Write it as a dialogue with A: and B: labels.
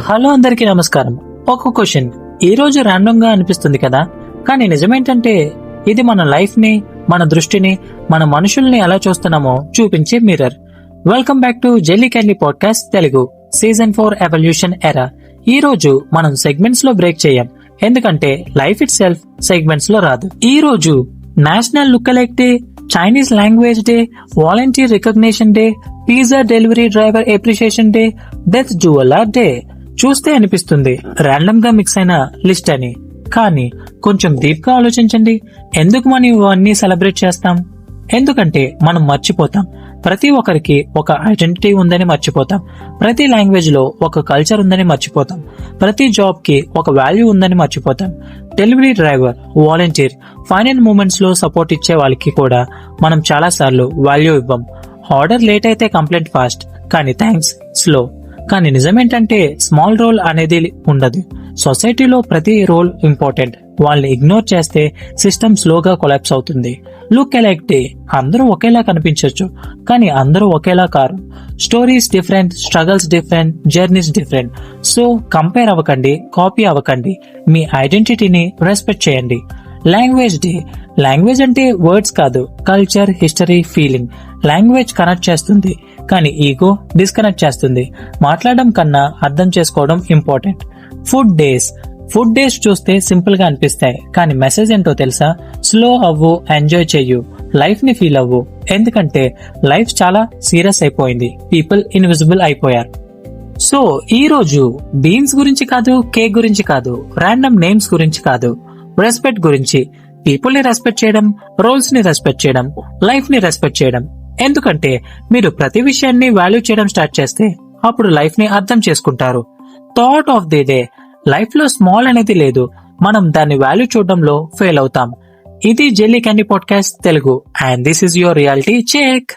A: Hello అందరికీ నమస్కారం. ఒక క్వశ్చన్ ఈ రోజు ర్యాండమ్ గా అనిపిస్తుంది కదా, కానీ నిజమేంటంటే ఇది మన లైఫ్ ని, మన దృష్టిని, మన మనుషుల్ని ఎలా చూస్తున్నామో చూపించే mirror. Welcome back to jelly candy podcast Telugu season 4 evolution ఎరా. ఈ రోజు మనం సెగ్మెంట్స్ లో బ్రేక్ చేయం, ఎందుకంటే లైఫ్ ఇట్ సెల్ఫ్ సెగ్మెంట్స్ లో రాదు. ఈ రోజు national look alike day, Chinese language day, volunteer recognition day, pizza delivery driver appreciation day, death jeweller day. చూస్తే అనిపిస్తుంది ర్యాండమ్ గా మిక్స్ అయిన లిస్ట్ అని, కానీ కొంచెం డీప్ గా ఆలోచించండి. ఎందుకు మనం ఇవన్నీ సెలబ్రేట్ చేస్తాం? ఎందుకంటే మనం మర్చిపోతాం, ప్రతి ఒక్కరికి ఒక ఐడెంటిటీ ఉందని మర్చిపోతాం, ప్రతి లాంగ్వేజ్ లో ఒక కల్చర్ ఉందని మర్చిపోతాం, ప్రతి జాబ్ కి ఒక వాల్యూ ఉందని మర్చిపోతాం. Delivery driver, volunteer, final moments లో సపోర్ట్ ఇచ్చే వాళ్ళకి కూడా మనం చాలా సార్లు వాల్యూ ఇవ్వం. ఆర్డర్ లేట్ అయితే కంప్లైంట్ ఫాస్ట్, కానీ థ్యాంక్స్ స్లో. కానీ నిజమేంటంటే స్మాల్ రోల్ అనేది ఉండదు. సొసైటీలో ప్రతి రోల్ ఇంపార్టెంట్. వాళ్ళని ఇగ్నోర్ చేస్తే సిస్టమ్ స్లోగా కొలాప్స్ అవుతుంది. లుక్ అలైక్ డే, అందరూ ఒకేలా కనిపించవచ్చు, కానీ అందరూ ఒకేలా కారు. Stories different, struggles different, journeys different. So compare అవ్వకండి, కాపీ అవ్వకండి, మీ ఐడెంటిటీని రెస్పెక్ట్ చేయండి. లాంగ్వేజ్ డే, లాంగ్వేజ్ అంటే వర్డ్స్ కాదు, culture, history, feeling. Language connect చేస్తుంది, కానీ ఈగో డిస్కనెక్ట్ చేస్తుంది. మాట్లాడడం కన్నా అర్థం చేసుకోవడం important. Food days, food days చూస్తే సింపుల్ గా అనిపిస్తాయి, కానీ మెసేజ్ ఏంటో తెలుసా? స్లో అవ్వు, ఎంజాయ్ చెయ్యు, లైఫ్ ని ఫీల్ అవ్వు. ఎందుకంటే లైఫ్ చాలా సీరియస్ అయిపోయింది, పీపుల్ ఇన్విజిబుల్ అయిపోయారు. సో ఈ రోజు బీన్స్ గురించి కాదు, కేక్ గురించి కాదు, ర్యాండమ్ నేమ్స్ గురించి కాదు, రెస్పెక్ట్ గురించి. పీపుల్ ని రెస్పెక్ట్ చేయడం, రోల్స్ ని రెస్పెక్ట్ చేయడం, లైఫ్ ని రెస్పెక్ట్ చేయడం. ఎందుకంటే మీరు ప్రతి విషయాన్ని వాల్యూ చేయడం స్టార్ట్ చేస్తే అప్పుడు లైఫ్ ని అర్థం చేసుకుంటారు. Thought of the day, life లో స్మాల్ అనేది లేదు, మనం దాన్ని వాల్యూ చూడడంలో ఫెయిల్ అవుతాం. ఇది jelly candy podcast Telugu, and this is your reality check.